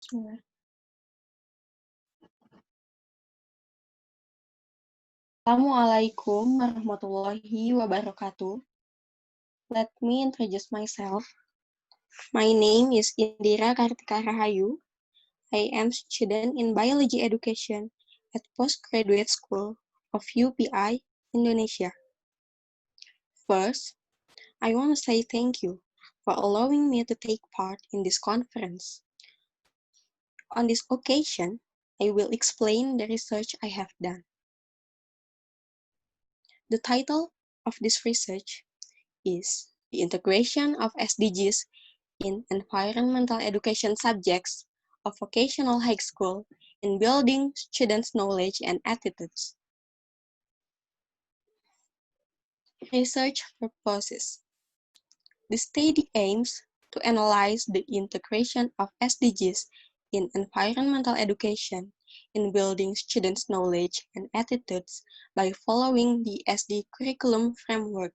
Ya. Assalamualaikum warahmatullahi wabarakatuh. Let me introduce myself. My name is Indira Kartika Rahayu. I am student in biology education at postgraduate school of UPI, Indonesia. First, I want to say thank you for allowing me to take part in this conference. On this occasion, I will explain the research I have done. The title of this research is The Integration of SDGs in Environmental Education Subjects of Vocational High School in Building Students' Knowledge and Attitudes. Research purposes. The study aims to analyze the integration of SDGs in environmental education in building students' knowledge and attitudes by following the SD curriculum framework.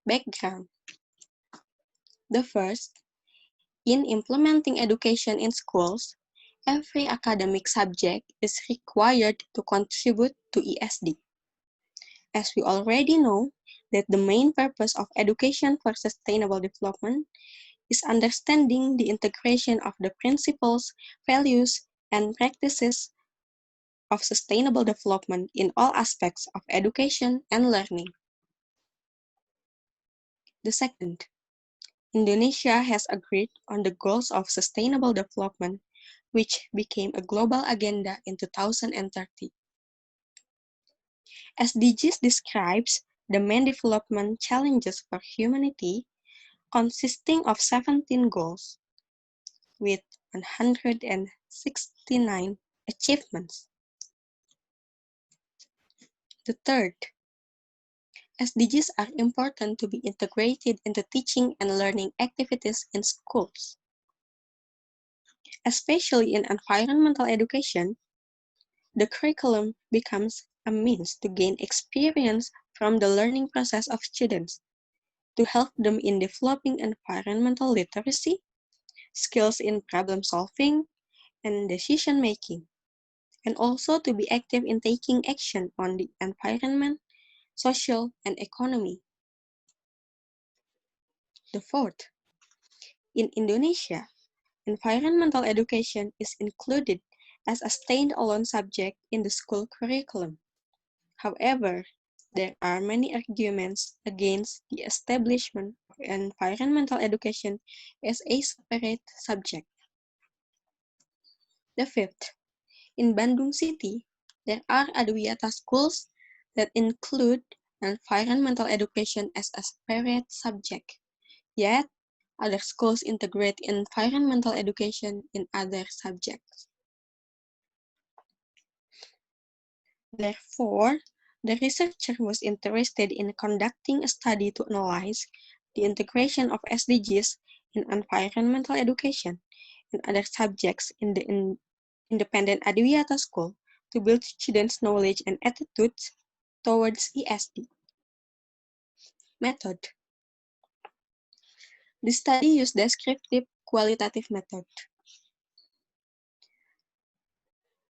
Background. The first, in implementing education in schools, every academic subject is required to contribute to ESD. As we already know that the main purpose of education for sustainable development is understanding the integration of the principles, values, and practices of sustainable development in all aspects of education and learning. The second, Indonesia has agreed on the goals of sustainable development, which became a global agenda in 2030. SDGs describes the main development challenges for humanity, consisting of 17 goals, with 169 achievements. The third, SDGs are important to be integrated into teaching and learning activities in schools. Especially in environmental education, the curriculum becomes a means to gain experience from the learning process of students, to help them in developing environmental literacy, skills in problem solving, and decision making, and also to be active in taking action on the environment, social, and economy. The fourth, in Indonesia, environmental education is included as a standalone subject in the school curriculum. However, there are many arguments against the establishment of environmental education as a separate subject. The fifth, in Bandung City, there are Adwiyata schools that include environmental education as a separate subject, yet other schools integrate environmental education in other subjects. Therefore, the researcher was interested in conducting a study to analyze the integration of SDGs in environmental education and other subjects in the independent Adwiyata school to build students' knowledge and attitudes towards ESD. Method. The study used descriptive qualitative method.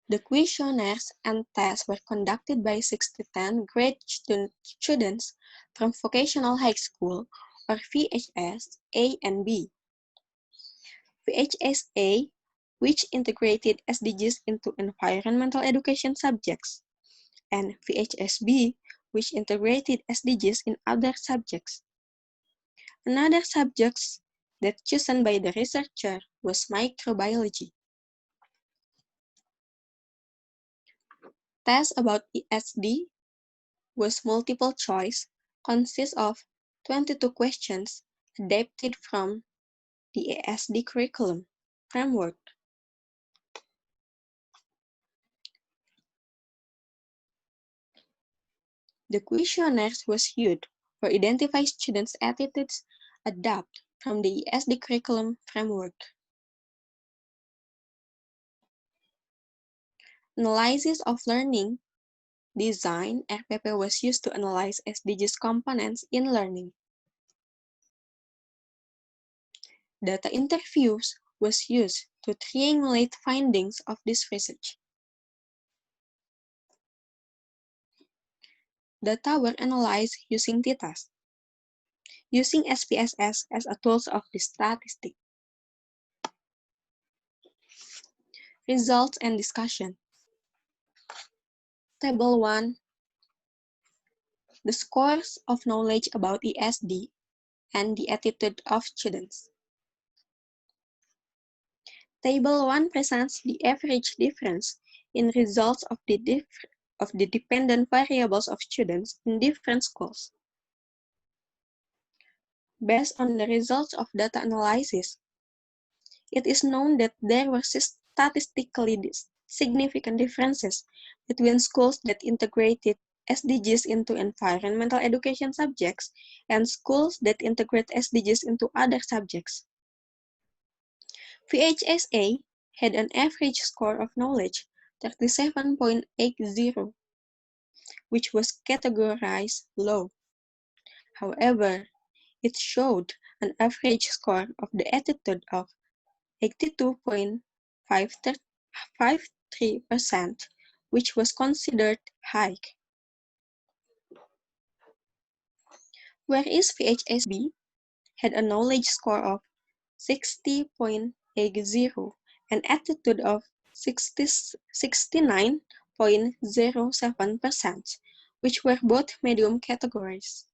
The questionnaires and tests were conducted by 6 to 10 grade students from Vocational High School, or VHS A and B. VHS A, which integrated SDGs into environmental education subjects, and VHS B, which integrated SDGs in other subjects. Another subject that chosen by the researcher was microbiology. Test about ESD was multiple choice, consists of 22 questions adapted from the ESD curriculum framework. The questionnaires was used for identify students' attitudes adapted from the ESD curriculum framework. Analysis of learning design RPP was used to analyze SDGs components in learning. Data interviews was used to triangulate findings of this research. Data were analyzed using t-test, using SPSS as a tool of the statistic. Results and discussion. Table 1. The scores of knowledge about ESD and the attitude of students. Table 1 presents the average difference in results of the dependent variables of students in different schools. Based on the results of data analysis, it is known that there were statistically significant differences between schools that integrated SDGs into environmental education subjects and schools that integrate SDGs into other subjects. VHSA had an average score of knowledge 37.80, which was categorized low. However, it showed an average score of the attitude of 82.53%, which was considered high. Whereas VHSB had a knowledge score of 60.80, an attitude of 69.07%, which were both medium categories.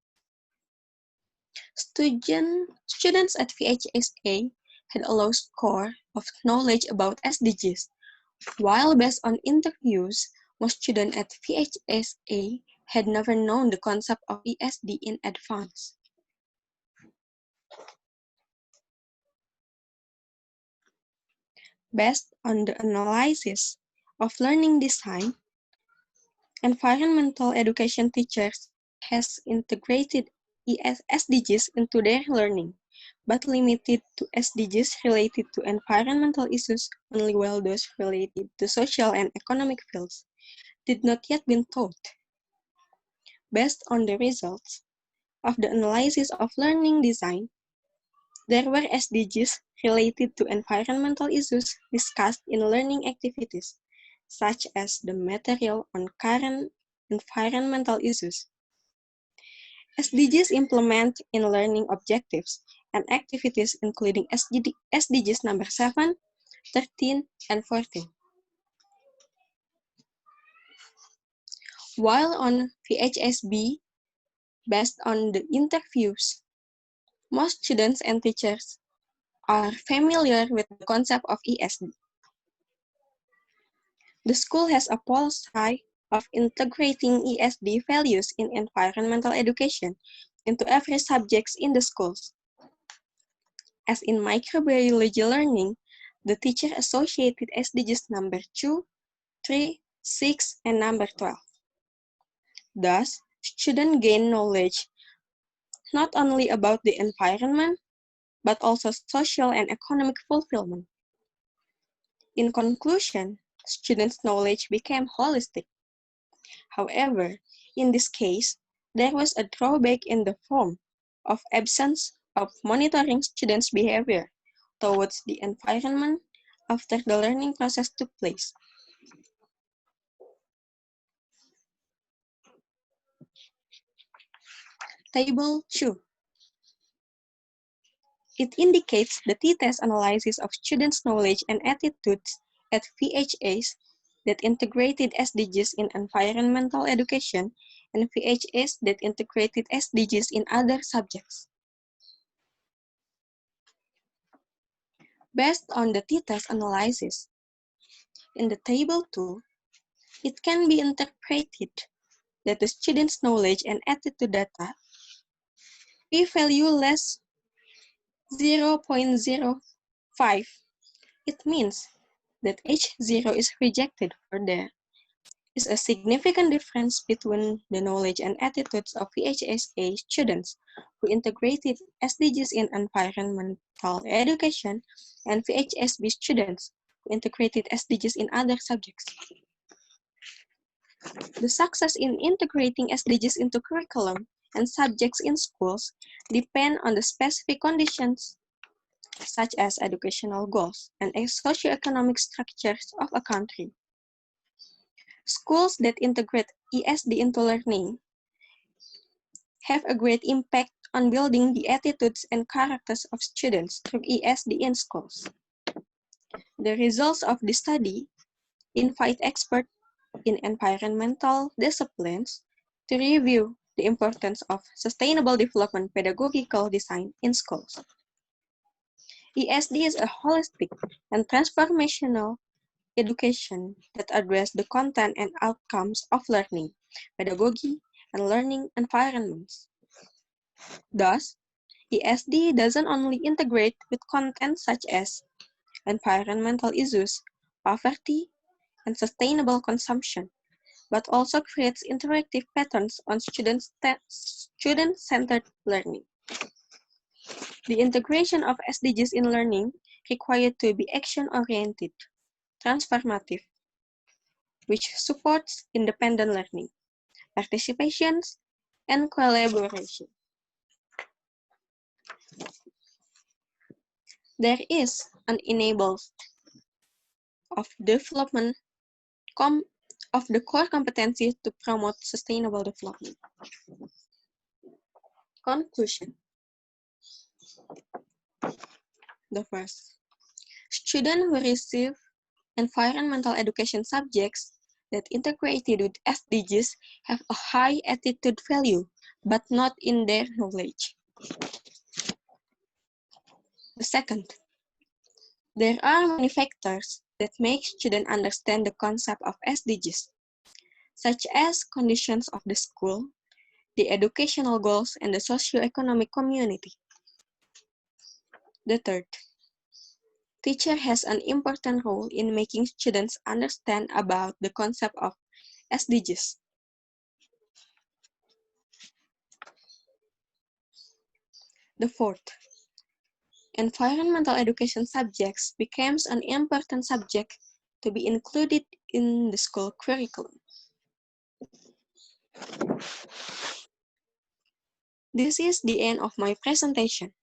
Students at VHSA had a low score of knowledge about SDGs, while based on interviews, most students at VHSA had never known the concept of ESD in advance. Based on the analysis of learning design, environmental education teachers has integrated SDGs into their learning, but limited to SDGs related to environmental issues only, while those related to social and economic fields did not yet been taught. Based on the results of the analysis of learning design, there were SDGs related to environmental issues discussed in learning activities, such as the material on current environmental issues. SDGs implement in learning objectives and activities including SDGs number 7, 13, and 14. While on VHSB, based on the interviews, most students and teachers are familiar with the concept of ESD. The school has a policy of integrating ESD values in environmental education into every subject in the schools. As in microbiology learning, the teacher associated SDGs number 2, 3, 6, and number 12. Thus, students gain knowledge not only about the environment, but also social and economic fulfillment. In conclusion, students' knowledge became holistic. However, in this case, there was a drawback in the form of absence of monitoring students' behavior towards the environment after the learning process took place. Table 2. It indicates the t-test analysis of students' knowledge and attitudes at VHAs that integrated SDGs in environmental education and VHAs that integrated SDGs in other subjects. Based on the t-test analysis, in the table 2, it can be interpreted that the student's knowledge and attitude data p-value less 0.05. It means that H0 is rejected, for there is a significant difference between the knowledge and attitudes of VHSA students who integrated SDGs in environmental education and VHSB students who integrated SDGs in other subjects. The success in integrating SDGs into curriculum and subjects in schools depend on the specific conditions such as educational goals and socioeconomic structures of a country. Schools that integrate ESD into learning have a great impact on building the attitudes and characters of students through ESD in schools. The results of the study invite experts in environmental disciplines to review the importance of sustainable development pedagogical design in schools. ESD is a holistic and transformational education that addresses the content and outcomes of learning, pedagogy, and learning environments. Thus, ESD doesn't only integrate with content such as environmental issues, poverty, and sustainable consumption, but also creates interactive patterns on student-centered learning. The integration of SDGs in learning required to be action-oriented, transformative, which supports independent learning, participations, and collaboration. There is an enables of development of the core competencies to promote sustainable development. Conclusion. The first, students who receive environmental education subjects that integrated with SDGs have a high attitude value, but not in their knowledge. The second, there are many factors that make students understand the concept of SDGs, such as conditions of the school, the educational goals, and the socio-economic community. The third, teacher has an important role in making students understand about the concept of SDGs. The fourth, environmental education subjects becomes an important subject to be included in the school curriculum. This is the end of my presentation.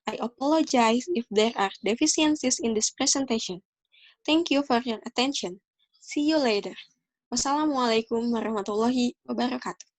I apologize if there are deficiencies in this presentation. Thank you for your attention. See you later. Wassalamualaikum warahmatullahi wabarakatuh.